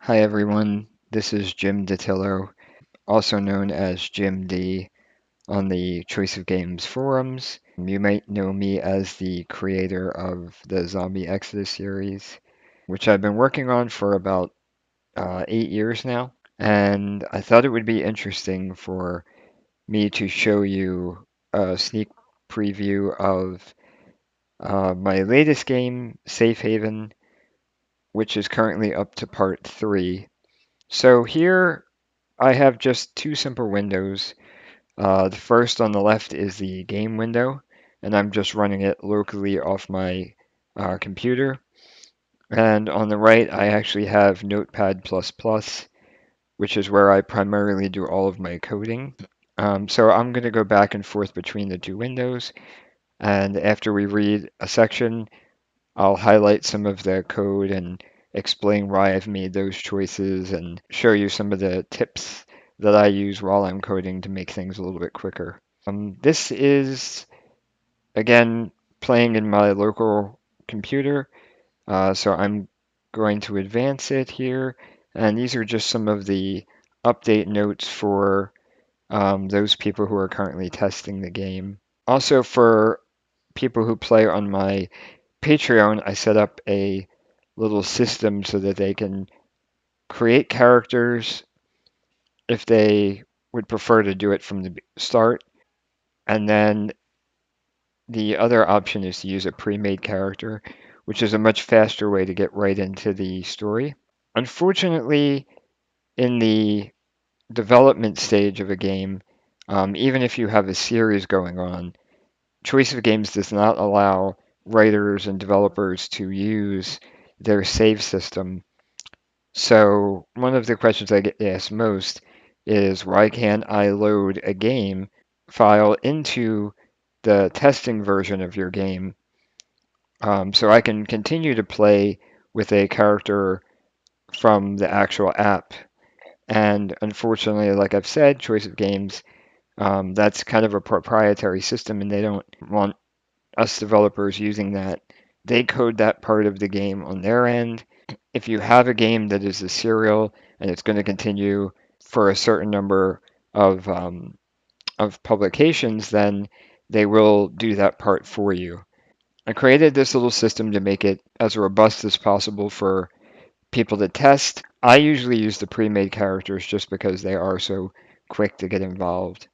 Hi everyone, this is Jim Datillo, also known as Jim D on the Choice of Games forums. You might know me as the creator of the Zombie Exodus series, which I've been working on for about 8 years now. And I thought it would be interesting for me to show you a sneak preview of my latest game, Safe Haven, which is currently up to part 3. So here I have just two simple windows. The first on the left is the game window, and I'm just running it locally off my computer. And on the right, I actually have Notepad++, which is where I primarily do all of my coding. So I'm going to go back and forth between the two windows, and after we read a section, I'll highlight some of the code and explain why I've made those choices and show you some of the tips that I use while I'm coding to make things a little bit quicker. This is, again, playing in my local computer, so I'm going to advance it here, and these are just some of the update notes for those people who are currently testing the game. Also, for people who play on my Patreon, I set up a little system so that they can create characters if they would prefer to do it from the start. And then the other option is to use a pre-made character, which is a much faster way to get right into the story. Unfortunately, in the development stage of a game, even if you have a series going on, Choice of Games does not allow writers and developers to use their save system. So one of the questions I get asked most is why can't I load a game file into the testing version of your game so I can continue to play with a character from the actual app? And unfortunately, like I've said, Choice of Games, that's kind of a proprietary system and they don't want us developers using that. They code that part of the game on their end. If you have a game that is a serial and it's going to continue for a certain number of publications, then they will do that part for you. I created this little system to make it as robust as possible for people to test. I usually use the pre-made characters just because they are so quick to get involved.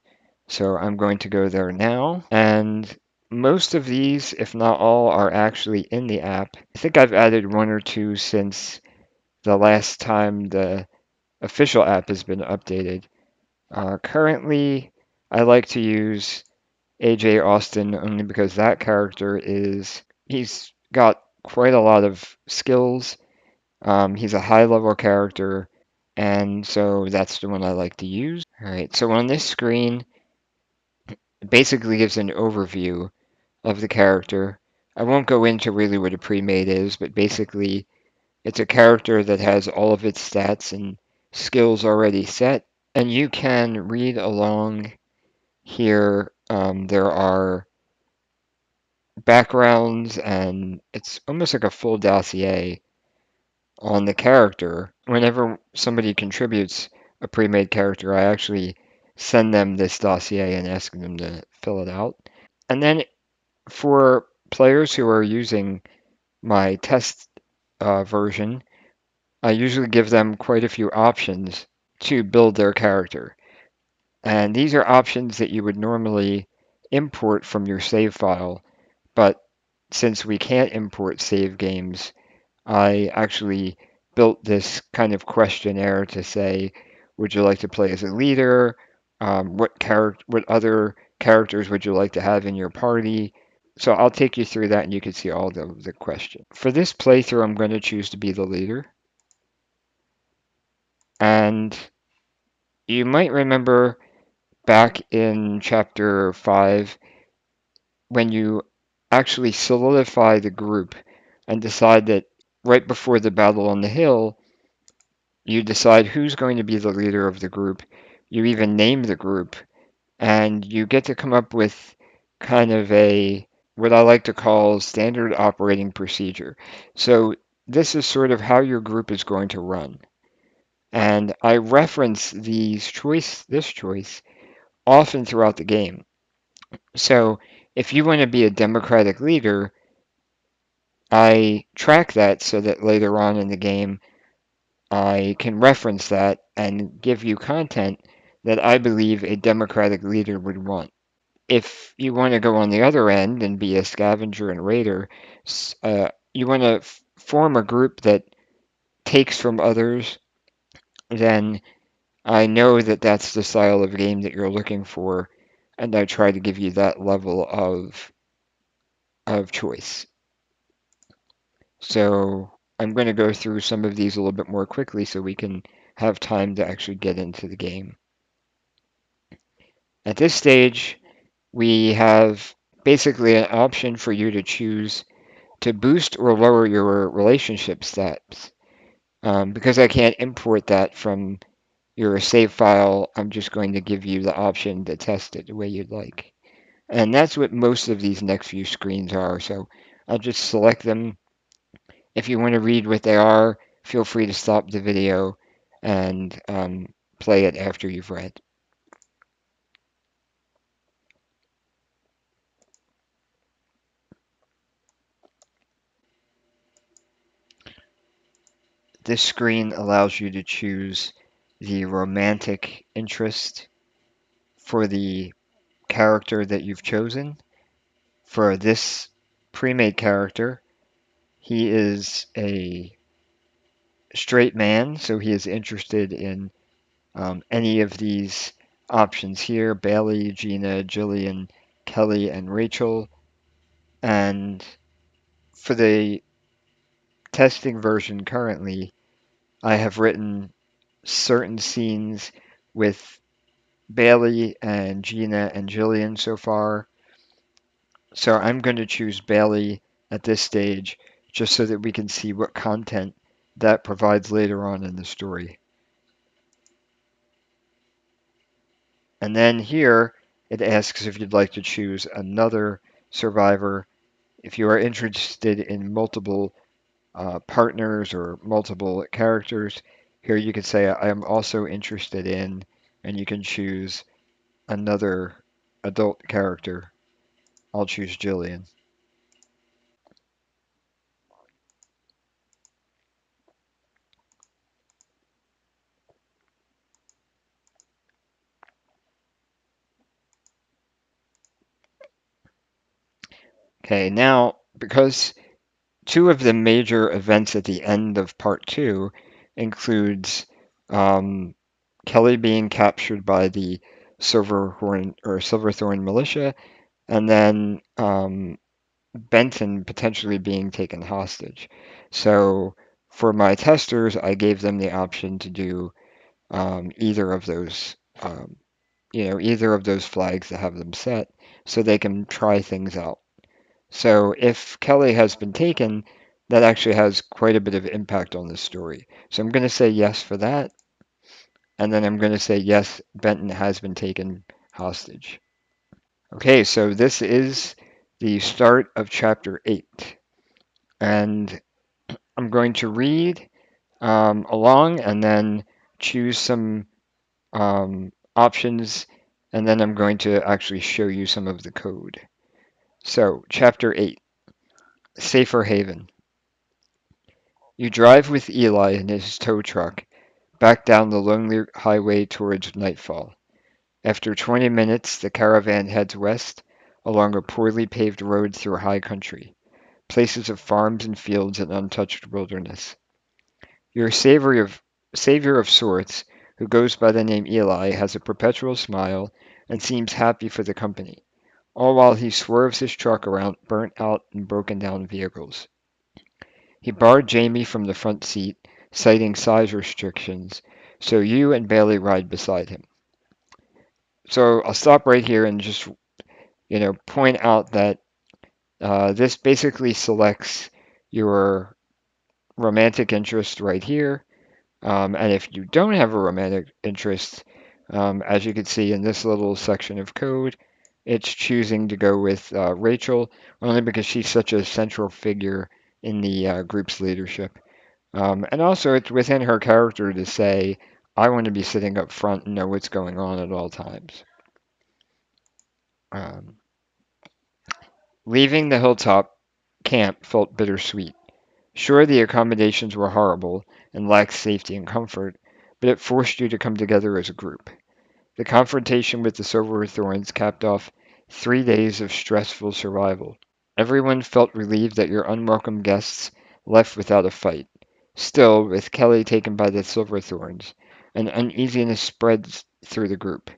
So I'm going to go there now, and most of these, if not all, are actually in the app. I think I've added one or two since the last time the official app has been updated. Currently, I like to use AJ Austin only because that character he's got quite a lot of skills. He's a high level character, and so that's the one I like to use. All right, so on this screen, it basically gives an overview of the character. I won't go into really what a pre-made is, but basically it's a character that has all of its stats and skills already set, and you can read along here. There are backgrounds, and it's almost like a full dossier on the character. Whenever somebody contributes a pre-made character, I actually send them this dossier and ask them to fill it out. And then for players who are using my test version, I usually give them quite a few options to build their character. And these are options that you would normally import from your save file, but since we can't import save games, I actually built this kind of questionnaire to say, would you like to play as a leader? What other characters would you like to have in your party? So I'll take you through that and you can see all the questions. For this playthrough, I'm going to choose to be the leader. And you might remember back in chapter 5 when you actually solidify the group and decide that right before the battle on the hill, you decide who's going to be the leader of the group. You even name the group, and you get to come up with kind of what I like to call standard operating procedure. So this is sort of how your group is going to run. And I reference this choice often throughout the game. So if you want to be a democratic leader, I track that so that later on in the game I can reference that and give you content that I believe a democratic leader would want. If you want to go on the other end and be a scavenger and raider, you want to form a group that takes from others, then I know that that's the style of game that you're looking for, and I try to give you that level of choice. So I'm going to go through some of these a little bit more quickly so we can have time to actually get into the game. At this stage, we have basically an option for you to choose to boost or lower your relationship stats. Because I can't import that from your save file, I'm just going to give you the option to test it the way you'd like. And that's what most of these next few screens are. So I'll just select them. If you want to read what they are, feel free to stop the video and play it after you've read. This screen allows you to choose the romantic interest for the character that you've chosen. For this pre-made character, he is a straight man, so he is interested in any of these options here: Bailey, Gina, Jillian, Kelly, and Rachel. And for the testing version currently, I have written certain scenes with Bailey and Gina and Jillian so far. So I'm going to choose Bailey at this stage just so that we can see what content that provides later on in the story. And then here it asks if you'd like to choose another survivor. If you are interested in multiple partners or multiple characters, here you can say I am also interested in, and you can choose another adult character. I'll choose Jillian. Okay, now because two of the major events at the end of part two includes um, Kelly being captured by the Silverthorn militia, and then Benton potentially being taken hostage. So for my testers, I gave them the option to do either of those, either of those flags that have them set, so they can try things out. So if Kelly has been taken, that actually has quite a bit of impact on the story. So I'm going to say yes for that, and then I'm going to say yes, Benton has been taken hostage. Okay, so this is the start of chapter 8, and I'm going to read along and then choose some options, and then I'm going to actually show you some of the code. So, chapter 8, Safer Haven. You drive with Eli in his tow truck back down the lonely highway towards nightfall. After 20 minutes, the caravan heads west along a poorly paved road through high country, places of farms and fields and untouched wilderness. Your savior of sorts, who goes by the name Eli, has a perpetual smile and seems happy for the company, all while he swerves his truck around burnt out and broken down vehicles. He barred Jamie from the front seat, citing size restrictions, so you and Bailey ride beside him. So I'll stop right here and just, point out that this basically selects your romantic interest right here. And if you don't have a romantic interest, as you can see in this little section of code, it's choosing to go with Rachel, only because she's such a central figure in the group's leadership. And also, it's within her character to say, I want to be sitting up front and know what's going on at all times. Um, Leaving the hilltop camp felt bittersweet. Sure, the accommodations were horrible and lacked safety and comfort, but it forced you to come together as a group. The confrontation with the Silverthorns capped off 3 days of stressful survival. Everyone felt relieved that your unwelcome guests left without a fight. Still, with Kelly taken by the Silverthorns, an uneasiness spreads through the group.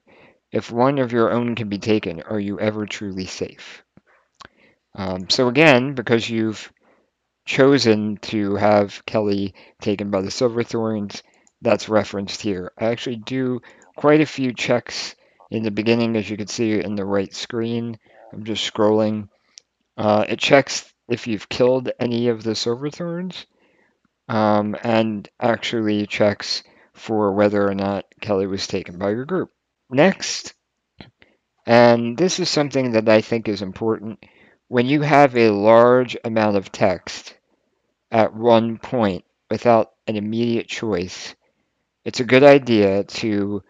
If one of your own can be taken, are you ever truly safe? So again, because you've chosen to have Kelly taken by the Silverthorns, that's referenced here. I actually do quite a few checks in the beginning, as you can see in the right screen. I'm just scrolling. It checks if you've killed any of the Silverthorns, and actually checks for whether or not Kelly was taken by your group. Next, and this is something that I think is important, when you have a large amount of text at one point without an immediate choice, it's a good idea to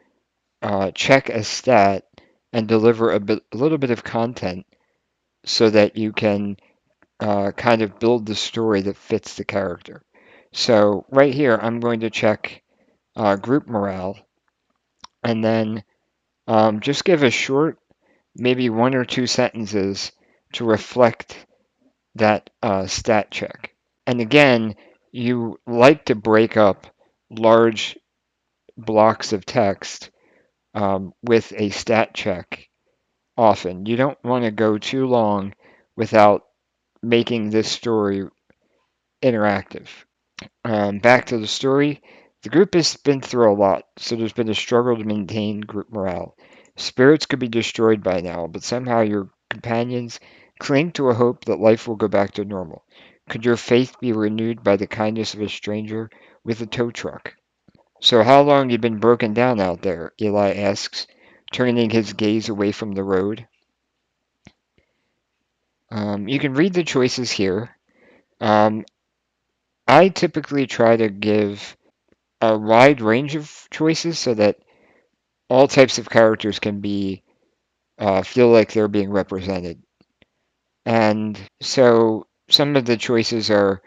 check a stat and deliver a little bit of content so that you can kind of build the story that fits the character. So right here, I'm going to check group morale and then just give a short, maybe 1 or 2 sentences to reflect that stat check. And again, you like to break up large blocks of text with a stat check often. You don't want to go too long without making this story interactive. Back to the story. The group has been through a lot, so there's been a struggle to maintain group morale. Spirits could be destroyed by now, but somehow your companions cling to a hope that life will go back to normal. Could your faith be renewed by the kindness of a stranger with a tow truck? So how long you been broken down out there? Eli asks, turning his gaze away from the road. You can read the choices here. Um, I typically try to give a wide range of choices so that all types of characters can be feel like they're being represented. And so some of the choices are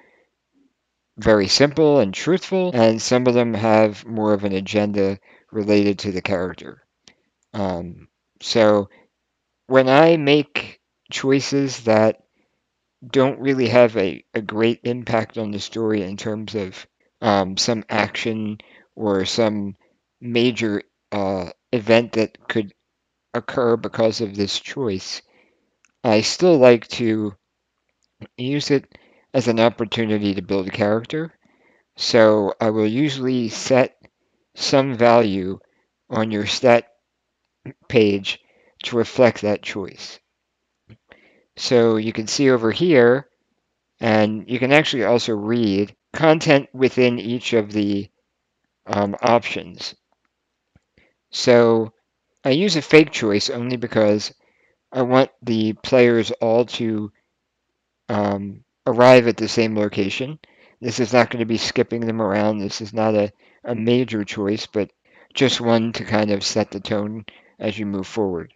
very simple and truthful, and some of them have more of an agenda related to the character. Um, so when I make choices that don't really have a great impact on the story in terms of some action or some major event that could occur because of this choice, I still like to use it as an opportunity to build a character. So I will usually set some value on your stat page to reflect that choice. So you can see over here, and you can actually also read content within each of the options. So I use a fake choice only because I want the players all to arrive at the same location. This is not going to be skipping them around. This is not a major choice, but just one to kind of set the tone as you move forward.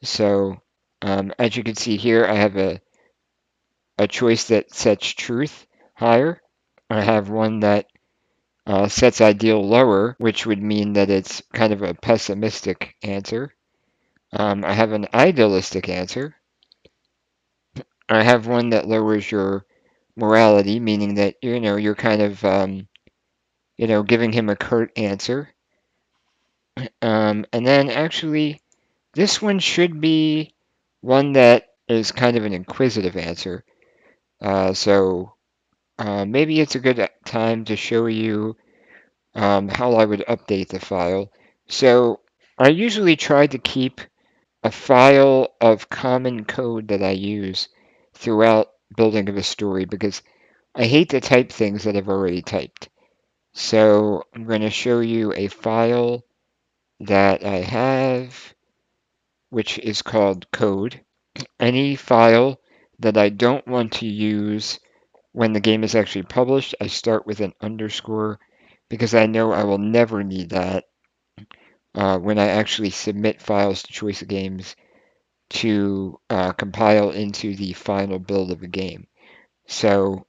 So as you can see here, I have a choice that sets truth higher. I have one that sets ideal lower, which would mean that it's kind of a pessimistic answer. I have an idealistic answer. I have one that lowers your morality, meaning that you're kind of giving him a curt answer. And then actually, this one should be one that is kind of an inquisitive answer. So maybe it's a good time to show you how I would update the file. So I usually try to keep a file of common code that I use throughout building of a story because I hate to type things that I've already typed. So I'm going to show you a file that I have, which is called code. Any file that I don't want to use when the game is actually published, I start with an underscore because I know I will never need that when I actually submit files to Choice of Games to compile into the final build of the game. So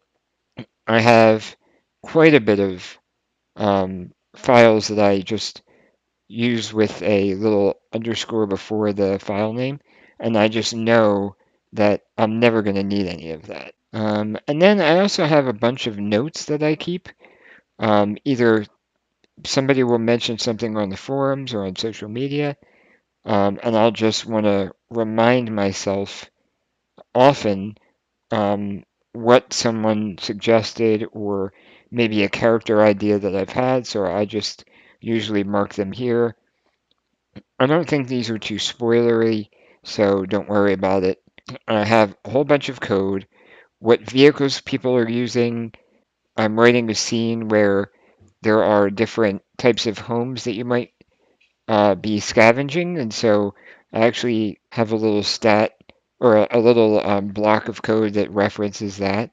I have quite a bit of files that I just use with a little underscore before the file name, and I just know that I'm never going to need any of that. And then I also have a bunch of notes that I keep. Either somebody will mention something on the forums or on social media, and I'll just want to remind myself often what someone suggested or maybe a character idea that I've had, so I just usually mark them here. I don't think these are too spoilery, so don't worry about it. I have a whole bunch of code, what vehicles people are using. I'm writing a scene where there are different types of homes that you might be scavenging, and so I actually have a little stat or a little block of code that references that.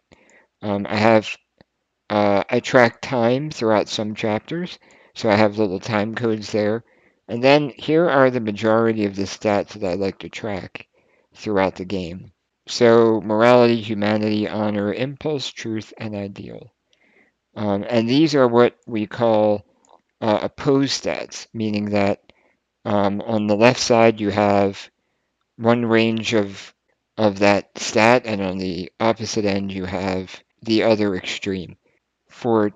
I track time throughout some chapters, so I have little time codes there. And then here are the majority of the stats that I like to track throughout the game. So morality, humanity, honor, impulse, truth, and ideal. And these are what we call opposed stats, meaning that on the left side you have one range of that stat, and on the opposite end you have the other extreme. For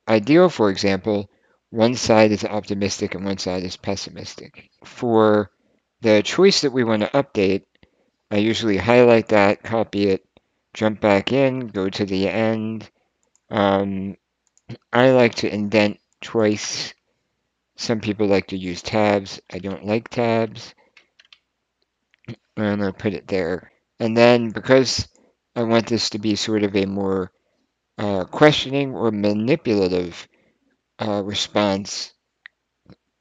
ideal, for example, one side is optimistic and one side is pessimistic. For the choice that we want to update, I usually highlight that, copy it, jump back in, go to the end. I like to indent twice. Some people like to use tabs. I don't like tabs. I'm going to put it there. And then because I want this to be sort of a more questioning or manipulative response,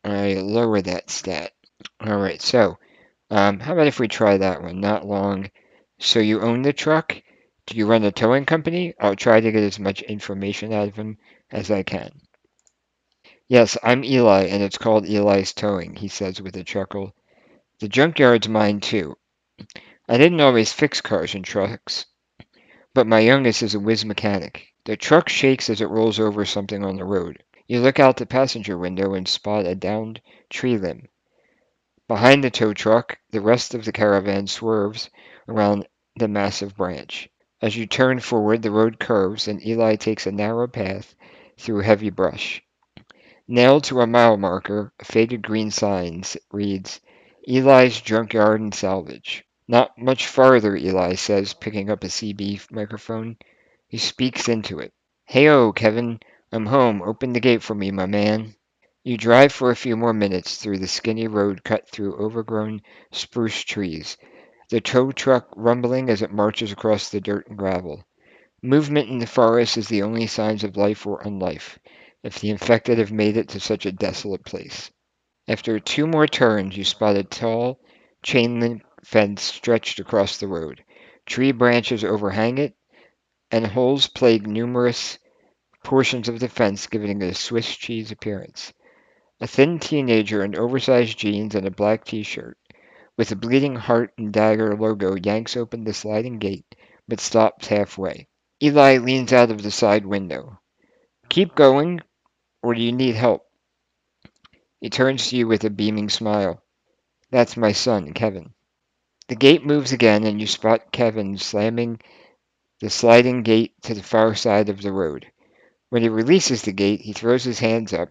I lower that stat. All right, so how about if we try that one? Not long. So you own the truck? Do you run a towing company? I'll try to get as much information out of him as I can. Yes, I'm Eli, and it's called Eli's Towing, he says with a chuckle. The junkyard's mine too. I didn't always fix cars and trucks, but my youngest is a whiz mechanic. The truck shakes as it rolls over something on the road. You look out the passenger window and spot a downed tree limb. Behind the tow truck, the rest of the caravan swerves around the massive branch. As you turn forward, the road curves, and Eli takes a narrow path through heavy brush. Nailed to a mile marker, a faded green sign reads, Eli's Junkyard and Salvage. Not much farther, Eli says, picking up a CB microphone. He speaks into it. Hey-o, Kevin. I'm home. Open the gate for me, my man. You drive for a few more minutes through the skinny road cut through overgrown spruce trees, the tow truck rumbling as it marches across the dirt and gravel. Movement in the forest is the only signs of life or unlife, if the infected have made it to such a desolate place. After two more turns, you spot a tall, chain-link fence stretched across the road. Tree branches overhang it, and holes plague numerous portions of the fence, giving it a Swiss cheese appearance. A thin teenager in oversized jeans and a black t-shirt, with a bleeding heart and dagger logo, yanks open the sliding gate, but stops halfway. Eli leans out of the side window. Keep going, or do you need help? He turns to you with a beaming smile. That's my son, Kevin. The gate moves again, and you spot Kevin slamming the sliding gate to the far side of the road. When he releases the gate, he throws his hands up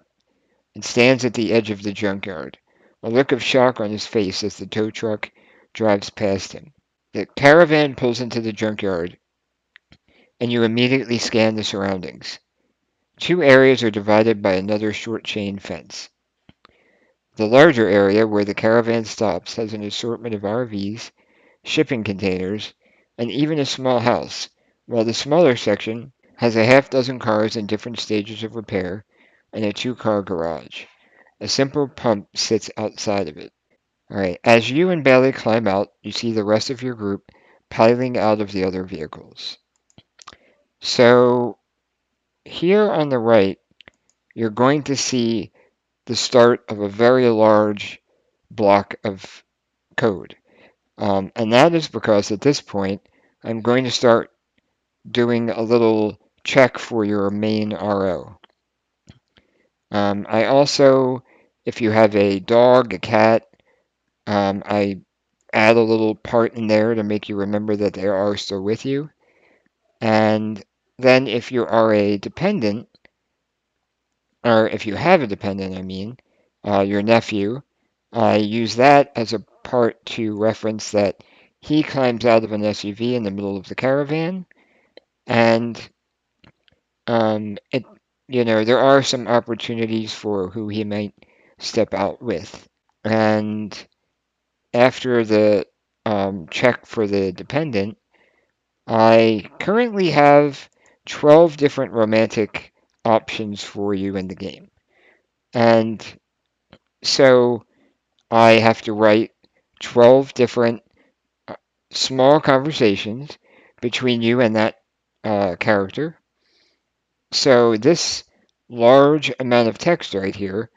and stands at the edge of the junkyard, a look of shock on his face as the tow truck drives past him. The caravan pulls into the junkyard, and you immediately scan the surroundings. Two areas are divided by another short chain fence. The larger area, where the caravan stops, has an assortment of RVs, shipping containers, and even a small house, while the smaller section has a half dozen cars in different stages of repair and a two-car garage. A simple pump sits outside of it. All right, as you and Bailey climb out, you see the rest of your group piling out of the other vehicles. So here on the right, you're going to see the start of a very large block of code. And that is because at this point, I'm going to start doing a little check for your main RO. I also, if you have a dog, a cat, I add a little part in there to make you remember that they are still with you. And then if you are a dependent, or if you have a dependent, I mean, your nephew, I use that as a part to reference that he climbs out of an SUV in the middle of the caravan, and it, there are some opportunities for who he might step out with. And after the check for the dependent, I currently have 12 different romantic options for you in the game. And so I have to write 12 different uh, small conversations between you and that character. So this large amount of text right here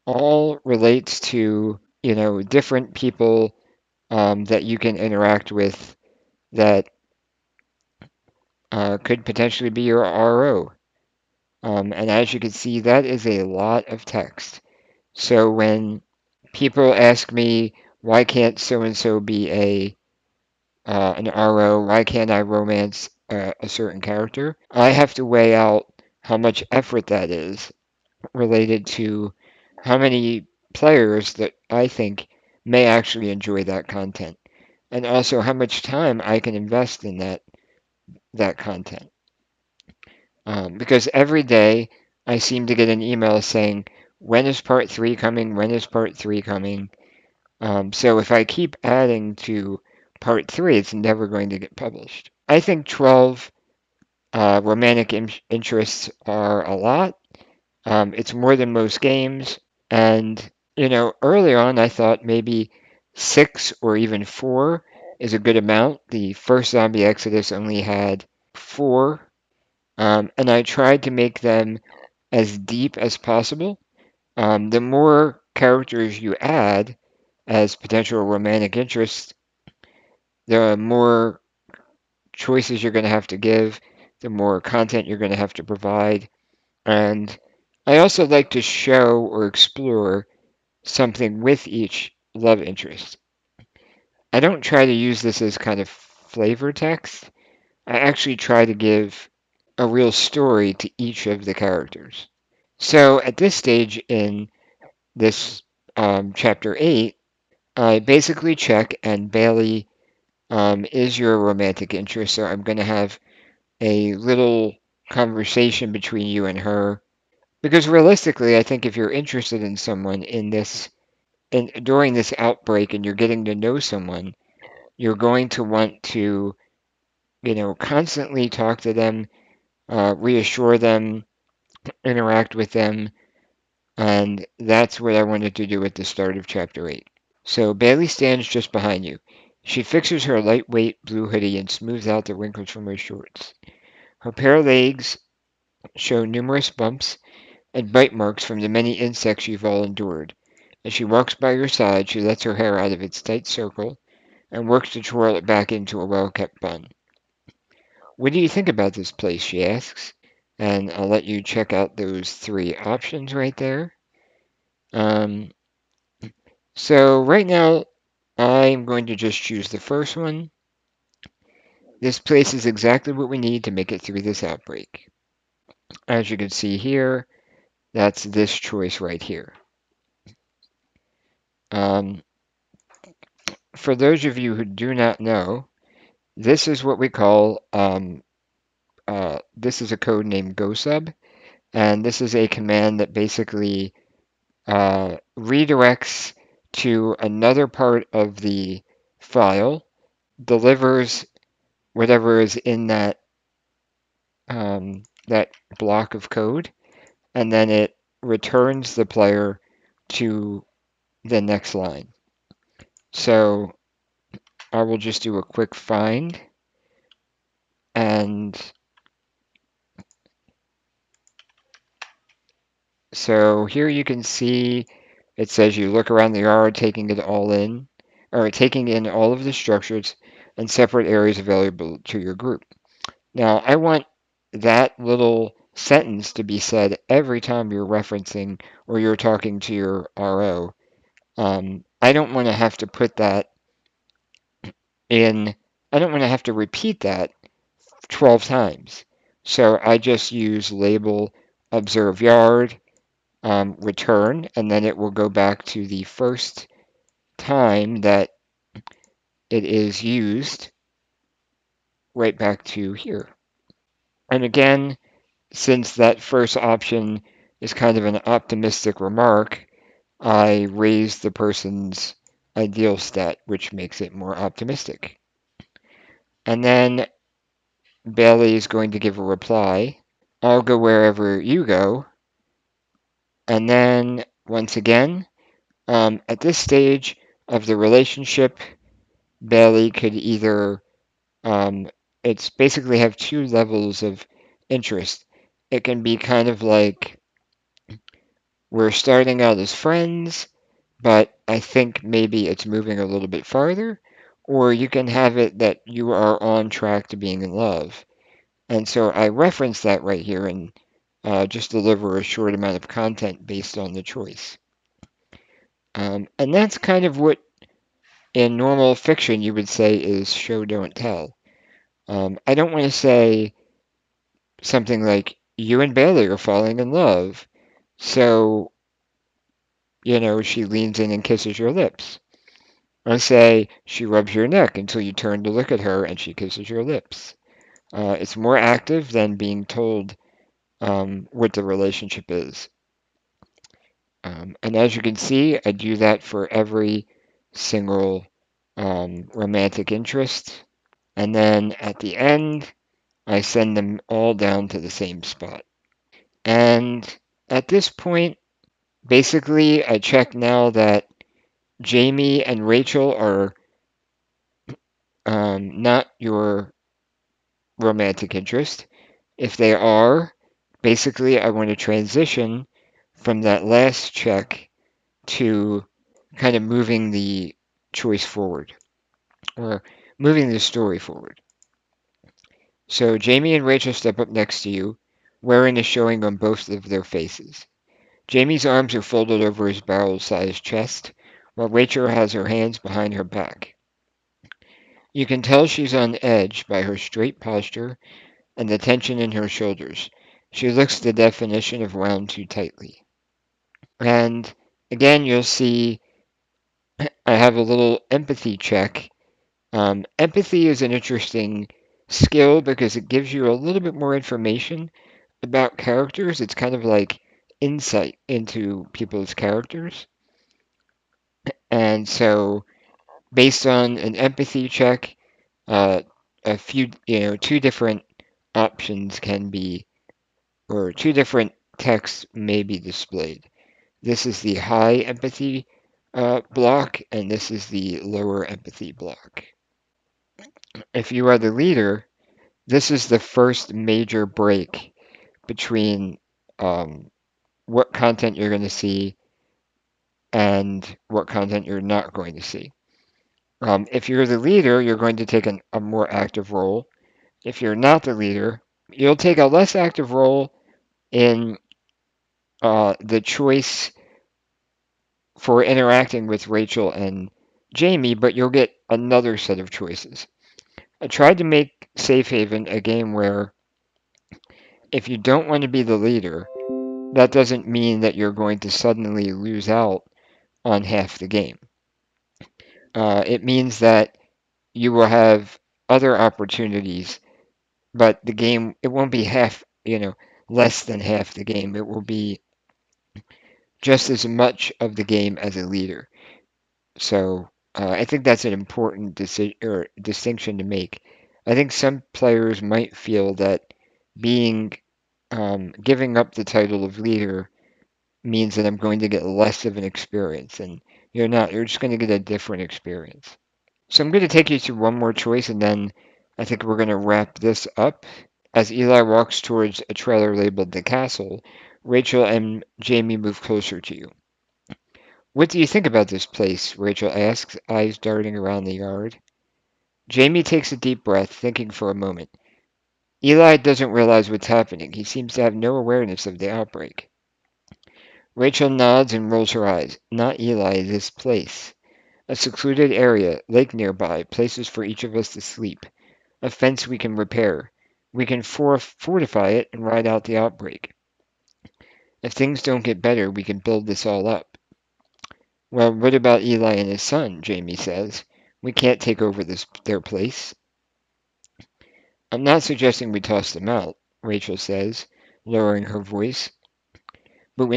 all relates to, different people that you can interact with that could potentially be your RO. And as you can see, that is a lot of text. So when people ask me, why can't so and so be an RO? Why can't I romance a certain character? I have to weigh out how much effort that is related to how many players that I think may actually enjoy that content, and also how much time I can invest in that content. Because every day I seem to get an email saying, when is part 3 coming? When is part 3 coming? So if I keep adding to part 3, it's never going to get published. I think 12 romantic interests are a lot. It's more than most games. And, early on I thought maybe 6 or even 4 is a good amount. The first Zombie Exodus only had 4. And I tried to make them as deep as possible. The more characters you add as potential romantic interests, the more choices you're going to have to give, the more content you're going to have to provide. And I also like to show or explore something with each love interest. I don't try to use this as kind of flavor text. I actually try to give a real story to each of the characters. So at this stage in this chapter 8, I basically check, and Bailey is your romantic interest, so I'm going to have a little conversation between you and her. Because realistically, I think if you're interested in someone during this outbreak and you're getting to know someone, you're going to want to, constantly talk to them, reassure them, interact with them, and that's what I wanted to do at the start of chapter 8. So Bailey stands just behind you. She fixes her lightweight blue hoodie and smooths out the wrinkles from her shorts. Her pair of legs show numerous bumps and bite marks from the many insects you've all endured. As she walks by your side, she lets her hair out of its tight circle and works to twirl it back into a well-kept bun. What do you think about this place? She asks. And I'll let you check out those 3 options right there. Um, so right now, I'm going to just choose the first one. This place is exactly what we need to make it through this outbreak. As you can see here, that's this choice right here. Um, for those of you who do not know, this is what we call, this is a code named GoSub, and this is a command that basically redirects to another part of the file, delivers whatever is in that block of code, and then it returns the player to the next line. So I will just do a quick find, and So here you can see it says you look around the yard, taking it all in, or taking in all of the structures and separate areas available to your group. Now, I want that little sentence to be said every time you're referencing or you're talking to your RO. I don't want to have to put that in, I don't want to have to repeat that 12 times. So I just use label observe yard, return, and then it will go back to the first time that it is used, right back to here. And again, since that first option is kind of an optimistic remark, I raise the person's ideal stat, which makes it more optimistic. And then Bailey is going to give a reply. I'll go wherever you go. And then, once again, at this stage of the relationship, Bailey could either, it's basically have two levels of interest. It can be kind of like we're starting out as friends, but I think maybe it's moving a little bit farther. Or you can have it that you are on track to being in love. And so I reference that right here and just deliver a short amount of content based on the choice. And that's kind of what in normal fiction you would say is show, don't tell. I don't want to say something like, you and Bailey are falling in love. So, she leans in and kisses your lips. Or say, she rubs your neck until you turn to look at her and she kisses your lips. It's more active than being told what the relationship is. And as you can see, I do that for every single romantic interest. And then at the end, I send them all down to the same spot. And at this point, basically, I check now that Jamie and Rachel are not your romantic interest. If they are, basically, I want to transition from that last check to kind of moving the choice forward or moving the story forward. So Jamie and Rachel step up next to you, wearing is showing on both of their faces. Jamie's arms are folded over his barrel-sized chest, while Rachel has her hands behind her back. You can tell she's on edge by her straight posture and the tension in her shoulders. She looks the definition of wound too tightly. And again, you'll see I have a little empathy check. Empathy is an interesting skill because it gives you a little bit more information about characters. It's kind of like insight into people's characters. And so, based on an empathy check, a few, two different options can be, or two different texts may be displayed. This is the high empathy block, and this is the lower empathy block. If you are the leader, this is the first major break between what content you're going to see and what content you're not going to see. If you're the leader, you're going to take a more active role. If you're not the leader, you'll take a less active role in the choice for interacting with Rachel and Jamie, but you'll get another set of choices. I tried to make Safe Haven a game where if you don't want to be the leader, that doesn't mean that you're going to suddenly lose out on half the game. It means that you will have other opportunities, but the game, it won't be half, less than half the game. It will be just as much of the game as a leader. So I think that's an important distinction to make. I think some players might feel that being giving up the title of leader means that I'm going to get less of an experience, and you're not. You're just going to get a different experience. So I'm going to take you through one more choice, and then I think we're going to wrap this up. As Eli walks towards a trailer labeled the castle, Rachel and Jamie move closer to you. What do you think about this place? Rachel asks, eyes darting around the yard. Jamie takes a deep breath, thinking for a moment. Eli doesn't realize what's happening. He seems to have no awareness of the outbreak. Rachel nods and rolls her eyes. Not Eli, this place. A secluded area, lake nearby, places for each of us to sleep. A fence we can repair. We can fortify it and ride out the outbreak. If things don't get better, we can build this all up. Well, what about Eli and his son? Jamie says. We can't take over their place. I'm not suggesting we toss them out, Rachel says, lowering her voice. But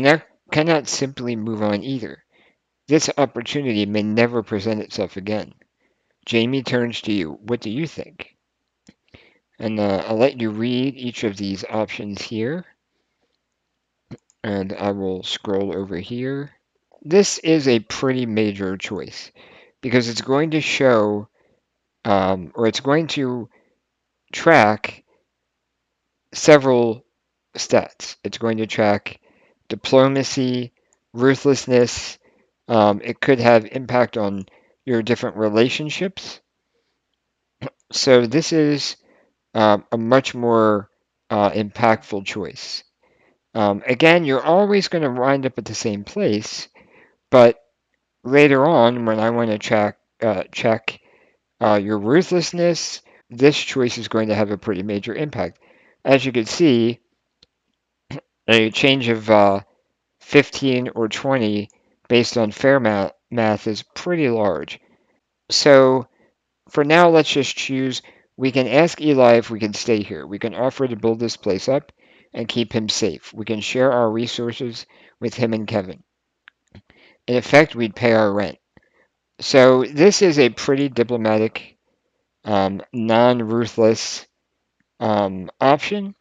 cannot simply move on either. This opportunity may never present itself again. Jamie turns to you. What do you think? And I'll let you read each of these options here. And I will scroll over here. This is a pretty major choice because it's going to show, or it's going to track several stats. It's going to track diplomacy, ruthlessness. It could have impact on your different relationships. So this is a much more impactful choice. Again, you're always going to wind up at the same place, but later on, when I want to check your ruthlessness, this choice is going to have a pretty major impact. As you can see, a change of 15 or 20 based on fair math is pretty large. So for now, let's just choose. We can ask Eli if we can stay here. We can offer to build this place up and keep him safe. We can share our resources with him and Kevin. In effect, we'd pay our rent. So this is a pretty diplomatic, non-ruthless option.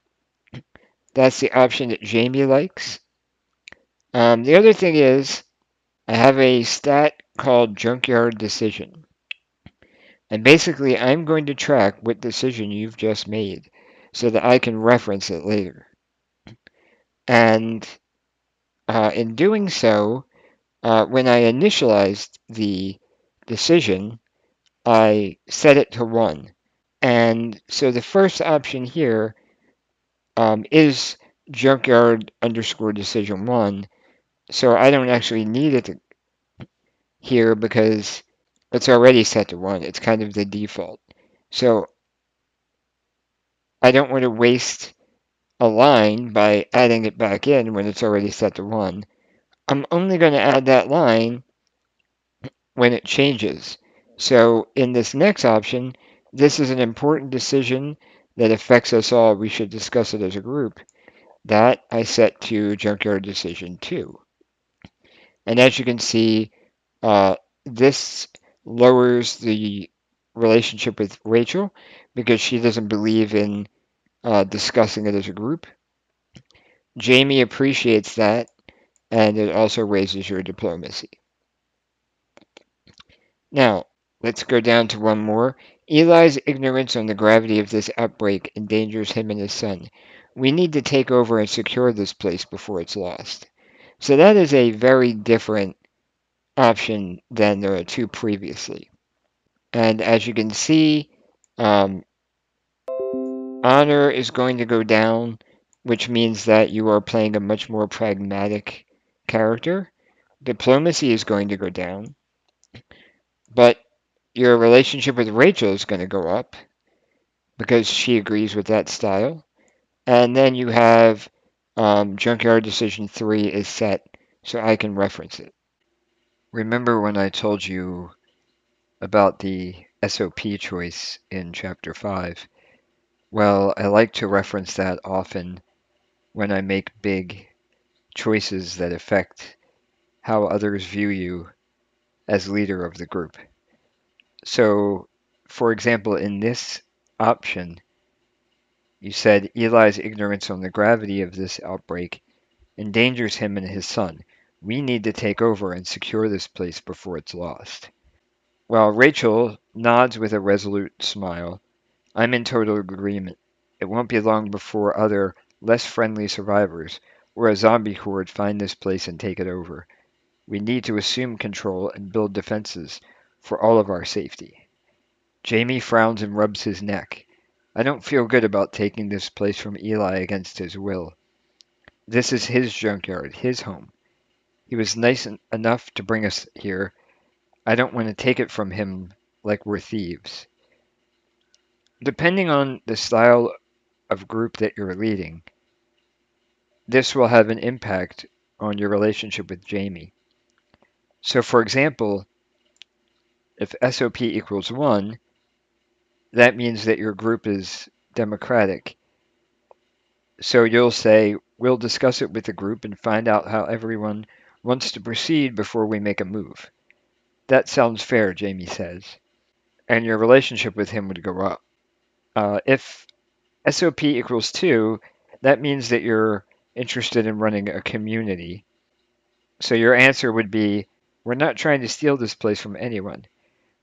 That's the option that Jamie likes. The other thing is, I have a stat called Junkyard Decision. And basically, I'm going to track what decision you've just made so that I can reference it later. And in doing so, when I initialized the decision, I set it to 1. And so the first option here is junkyard underscore decision 1. So I don't actually need it here because it's already set to 1. It's kind of the default. So I don't want to waste a line by adding it back in when it's already set to 1. I'm only going to add that line when it changes. So in this next option, this is an important decision that affects us all. We should discuss it as a group. That I set to Junkyard Decision 2. And as you can see, this lowers the relationship with Rachel because she doesn't believe in discussing it as a group. Jamie appreciates that, and it also raises your diplomacy. Now, let's go down to one more. Eli's ignorance on the gravity of this outbreak endangers him and his son. We need to take over and secure this place before it's lost. So that is a very different option than the two previously. And as you can see, honor is going to go down, which means that you are playing a much more pragmatic character. Diplomacy is going to go down, but your relationship with Rachel is going to go up because she agrees with that style. And then you have Junkyard Decision 3 is set, so I can reference it. Remember when I told you about the SOP choice in Chapter 5? Well, I like to reference that often when I make big choices that affect how others view you as leader of the group. So, for example, in this option, you said Eli's ignorance on the gravity of this outbreak endangers him and his son. We need to take over and secure this place before it's lost. Well, Rachel nods with a resolute smile. I'm in total agreement. It won't be long before other, less friendly survivors or a zombie horde find this place and take it over. We need to assume control and build defenses for all of our safety. Jamie frowns and rubs his neck. I don't feel good about taking this place from Eli against his will. This is his junkyard, his home. He was nice enough to bring us here. I don't want to take it from him like we're thieves. Depending on the style of group that you're leading, this will have an impact on your relationship with Jamie. So, for example, if SOP equals 1, that means that your group is democratic. So you'll say, we'll discuss it with the group and find out how everyone wants to proceed before we make a move. That sounds fair, Jamie says. And your relationship with him would go up. If SOP equals 2, that means that you're interested in running a community. So your answer would be, we're not trying to steal this place from anyone.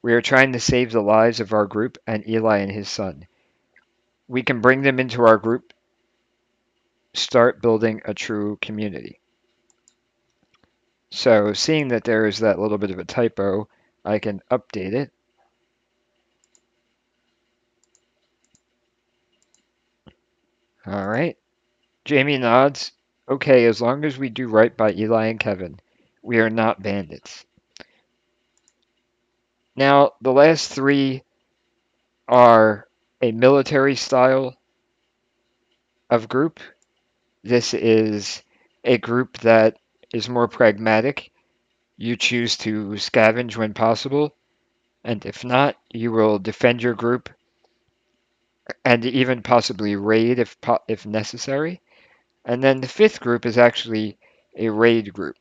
We are trying to save the lives of our group and Eli and his son. We can bring them into our group, start building a true community. So seeing that there is that little bit of a typo, I can update it. All right. Jamie nods. Okay, as long as we do right by Eli and Kevin, we are not bandits. Now, the last 3 are a military style of group. This is a group that is more pragmatic. You choose to scavenge when possible, and if not, you will defend your group and even possibly raid if necessary. And then the 5th group is actually a raid group.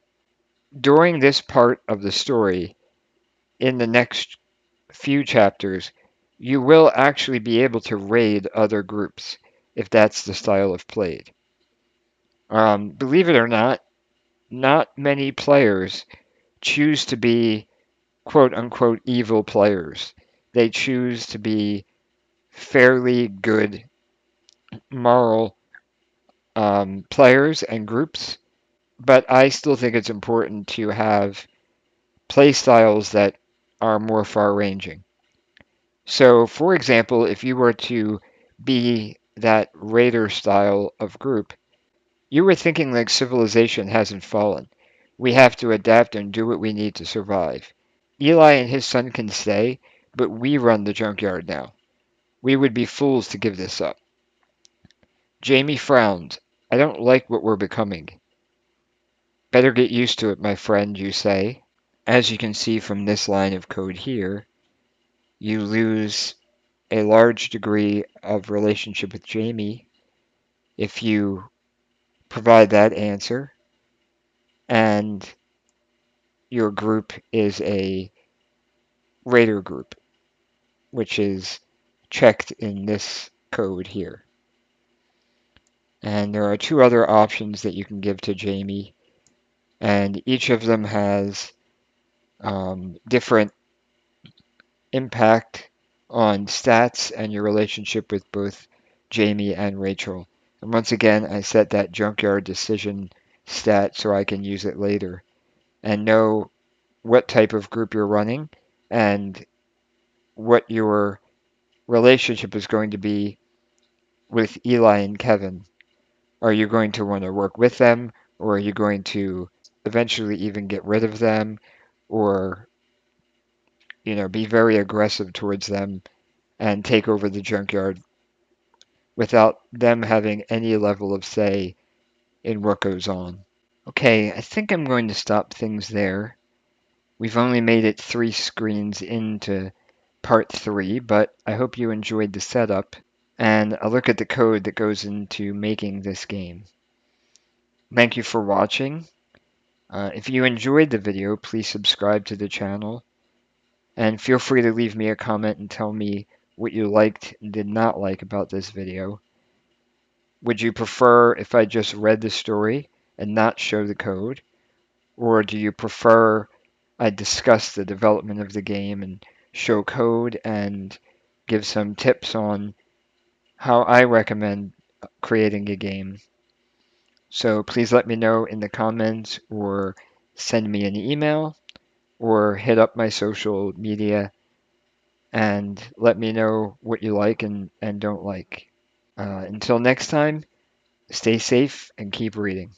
During this part of the story, in the next few chapters, you will actually be able to raid other groups if that's the style of play. Believe it or not many players choose to be quote unquote evil players. They choose to be fairly good moral players and groups, but I still think it's important to have play styles that are more far ranging. So, for example, if you were to be that raider style of group, you were thinking like civilization hasn't fallen. We have to adapt and do what we need to survive. Eli and his son can stay, but we run the junkyard now. We would be fools to give this up. Jamie frowned. I don't like what we're becoming. Better get used to it, my friend, you say. As you can see from this line of code here, you lose a large degree of relationship with Jamie if you provide that answer, and your group is a raider group, which is checked in this code here. And there are 2 other options that you can give to Jamie, and each of them has different impact on stats and your relationship with both Jamie and Rachel. And once again, I set that junkyard decision stat so I can use it later and know what type of group you're running and what your relationship is going to be with Eli and Kevin. Are you going to want to work with them, or are you going to eventually even get rid of them, or be very aggressive towards them and take over the junkyard without them having any level of say in what goes on? Okay, I think I'm going to stop things there. We've only made it 3 screens into part 3, but I hope you enjoyed the setup and a look at the code that goes into making this game. Thank you for watching. If you enjoyed the video, please subscribe to the channel, and feel free to leave me a comment and tell me what you liked and did not like about this video. Would you prefer if I just read the story and not show the code? Or do you prefer I discuss the development of the game and show code and give some tips on how I recommend creating a game? So please let me know in the comments or send me an email or hit up my social media and let me know what you like and don't like. Until next time, stay safe and keep reading.